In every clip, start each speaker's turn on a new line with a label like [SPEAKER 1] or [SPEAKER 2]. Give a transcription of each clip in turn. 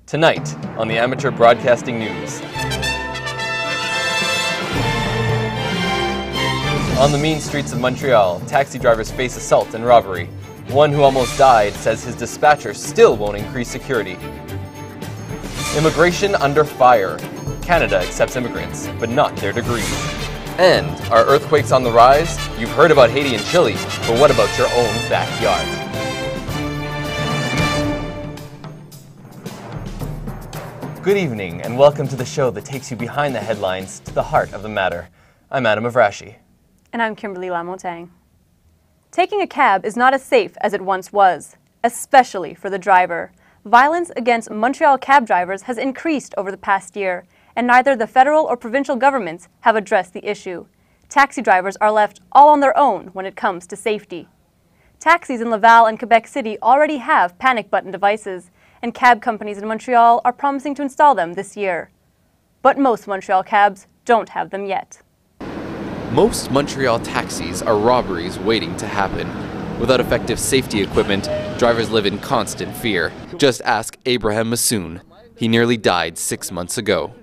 [SPEAKER 1] Tonight on the Amateur Broadcasting News. On the mean streets of Montreal, taxi drivers face assault and robbery. One who almost died says his dispatcher still won't increase security. Immigration under fire. Canada accepts immigrants, but not their degrees. And are earthquakes on the rise? You've heard about Haiti and Chile, but what about your own backyard? Good evening, and welcome to the show that takes you behind the headlines to the heart of the matter. I'm Adam Avrashi.
[SPEAKER 2] And I'm Kimberly Lamontagne. Taking a cab is not as safe as it once was, especially for the driver. Violence against Montreal cab drivers has increased over the past year, and neither the federal or provincial governments have addressed the issue. Taxi drivers are left all on their own when it comes to safety. Taxis in Laval and Quebec City already have panic button devices, and cab companies in Montreal are promising to install them this year. But most Montreal cabs don't have them yet.
[SPEAKER 1] Most Montreal taxis are robberies waiting to happen. Without effective safety equipment, drivers live in constant fear. Just ask Abraham Massoon. He nearly died 6 months ago.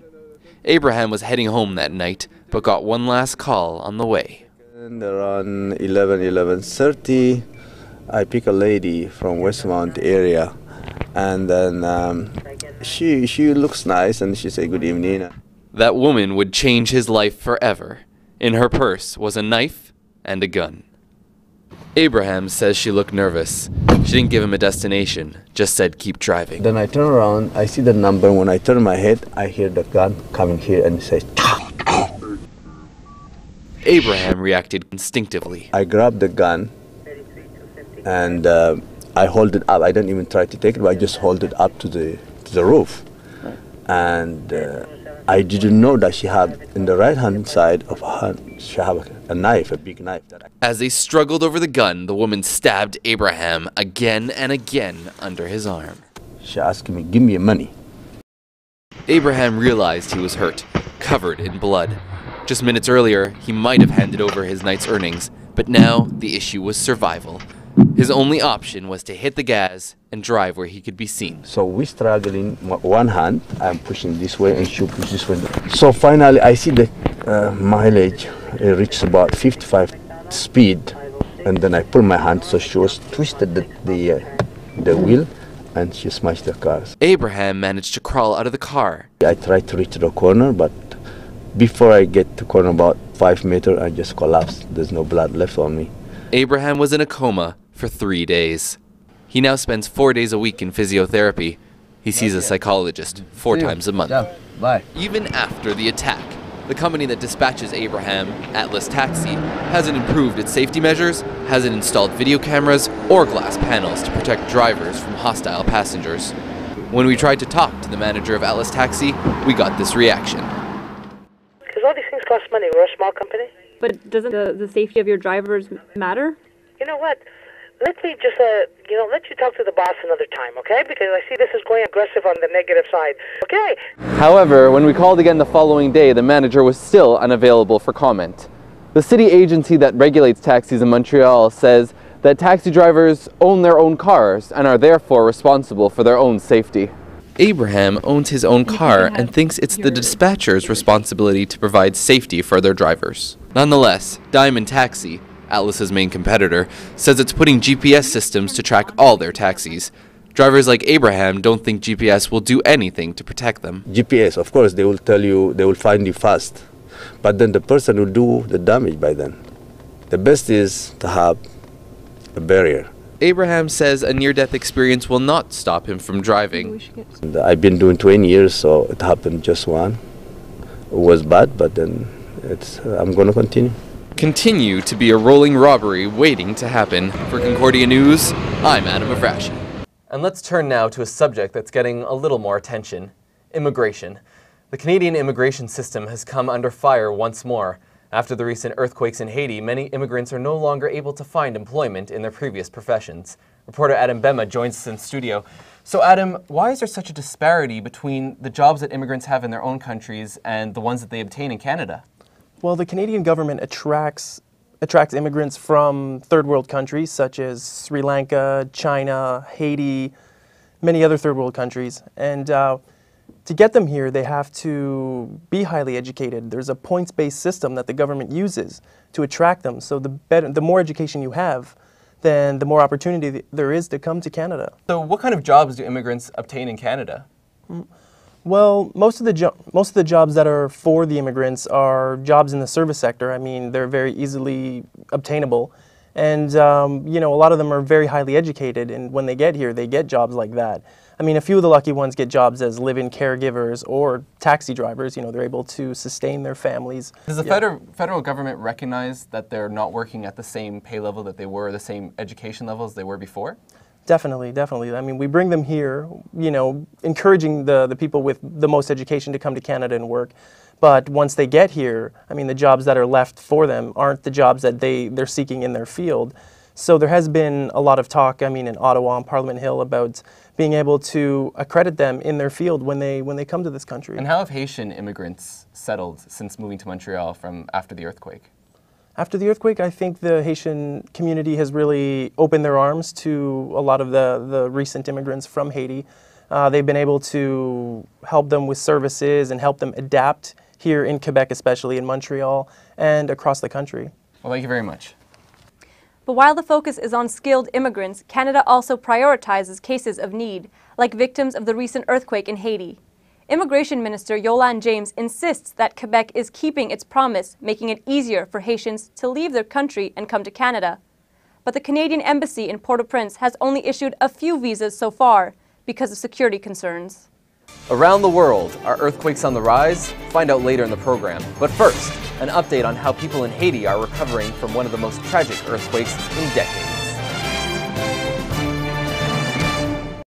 [SPEAKER 1] Abraham was heading home that night, but got one last call on the way.
[SPEAKER 3] And around 11:30, I pick a lady from Westmount area. And then she looks nice and she said good evening.
[SPEAKER 1] That woman would change his life forever. In her purse was a knife and a gun. Abraham says she looked nervous. She didn't give him a destination, just said keep driving.
[SPEAKER 3] Then I turn around, I see the number. When I turn my head, I hear the gun coming here and it says
[SPEAKER 1] Abraham reacted instinctively.
[SPEAKER 3] I grabbed the gun and I hold it up. I don't even try to take it, but I just hold it up to the roof. And I didn't know that she had, in the right-hand side of her hand, she had a knife, a big knife.
[SPEAKER 1] As they struggled over the gun, the woman stabbed Abraham again and again under his arm.
[SPEAKER 3] She asked me, give me money.
[SPEAKER 1] Abraham realized he was hurt, covered in blood. Just minutes earlier, he might have handed over his night's earnings, but now the issue was survival. His only option was to hit the gas and drive where he could be seen.
[SPEAKER 3] So we struggling, one hand, I'm pushing this way and she pushes this way. So finally I see the mileage reaches about 55 speed, and then I pull my hand, so she was twisted the wheel and she smashed the car.
[SPEAKER 1] Abraham managed to crawl out of the car.
[SPEAKER 3] I tried to reach the corner, but before I get to corner about 5 meters, I just collapsed. There's no blood left on me.
[SPEAKER 1] Abraham was in a coma for 3 days. He now spends 4 days a week in physiotherapy. He sees a psychologist 4 times a month.
[SPEAKER 3] Bye.
[SPEAKER 1] Even after the attack, the company that dispatches Abraham, Atlas Taxi, hasn't improved its safety measures, hasn't installed video cameras or glass panels to protect drivers from hostile passengers. When we tried to talk to the manager of Atlas Taxi, we got this reaction.
[SPEAKER 4] Because all these things cost money. We're a small company.
[SPEAKER 2] But doesn't the safety of your drivers matter?
[SPEAKER 4] You know what? Let me just, let you talk to the boss another time, okay? Because I see this is going aggressive on the negative side, okay?
[SPEAKER 1] However, when we called again the following day, the manager was still unavailable for comment. The city agency that regulates taxis in Montreal says that taxi drivers own their own cars and are therefore responsible for their own safety. Abraham owns his own car and thinks it's the dispatcher's responsibility to provide safety for their drivers. Nonetheless, Diamond Taxi, Atlas's main competitor, says it's putting GPS systems to track all their taxis. Drivers like Abraham don't think GPS will do anything to protect them.
[SPEAKER 3] GPS, of course, they will tell you, they will find you fast. But then the person will do the damage by then. The best is to have a barrier.
[SPEAKER 1] Abraham says a near-death experience will not stop him from driving.
[SPEAKER 3] And I've been doing 20 years, so it happened just one. It was bad, but then I'm going to continue.
[SPEAKER 1] Continue to be a rolling robbery waiting to happen. For Concordia News, I'm Adam Avrashi. And let's turn now to a subject that's getting a little more attention: immigration. The Canadian immigration system has come under fire once more. After the recent earthquakes in Haiti, many immigrants are no longer able to find employment in their previous professions. Reporter Willy and Bemma joins us in studio. So Adam, why is there such a disparity between the jobs that immigrants have in their own countries and the ones that they obtain in Canada?
[SPEAKER 5] Well, the Canadian government attracts immigrants from third world countries such as Sri Lanka, China, Haiti, many other third world countries. And to get them here, they have to be highly educated. There's a points-based system that the government uses to attract them. So the more education you have, then the more opportunity there is to come to Canada.
[SPEAKER 1] So what kind of jobs do immigrants obtain in Canada?
[SPEAKER 5] Well, most of the jobs that are for the immigrants are jobs in the service sector. I mean, they're very easily obtainable. And, you know, a lot of them are very highly educated, and when they get here, they get jobs like that. I mean, a few of the lucky ones get jobs as live-in caregivers or taxi drivers. You know, they're able to sustain their families.
[SPEAKER 1] Does the federal government recognize that they're not working at the same pay level that they were, the same education level as they were before?
[SPEAKER 5] Definitely, definitely. I mean, we bring them here, you know, encouraging the people with the most education to come to Canada and work. But once they get here, I mean, the jobs that are left for them aren't the jobs that they're seeking in their field. So there has been a lot of talk, I mean, in Ottawa and Parliament Hill about being able to accredit them in their field when they come to this country.
[SPEAKER 1] And how have Haitian immigrants settled since moving to Montreal from after the earthquake?
[SPEAKER 5] After the earthquake, I think the Haitian community has really opened their arms to a lot of the recent immigrants from Haiti. They've been able to help them with services and help them adapt here in Quebec, especially in Montreal and across the country.
[SPEAKER 1] Well, thank you very much.
[SPEAKER 2] But while the focus is on skilled immigrants, Canada also prioritizes cases of need, like victims of the recent earthquake in Haiti. Immigration Minister Yolande James insists that Quebec is keeping its promise, making it easier for Haitians to leave their country and come to Canada. But the Canadian Embassy in Port-au-Prince has only issued a few visas so far because of security concerns.
[SPEAKER 1] Around the world, are earthquakes on the rise? Find out later in the program. But first, an update on how people in Haiti are recovering from one of the most tragic earthquakes in decades.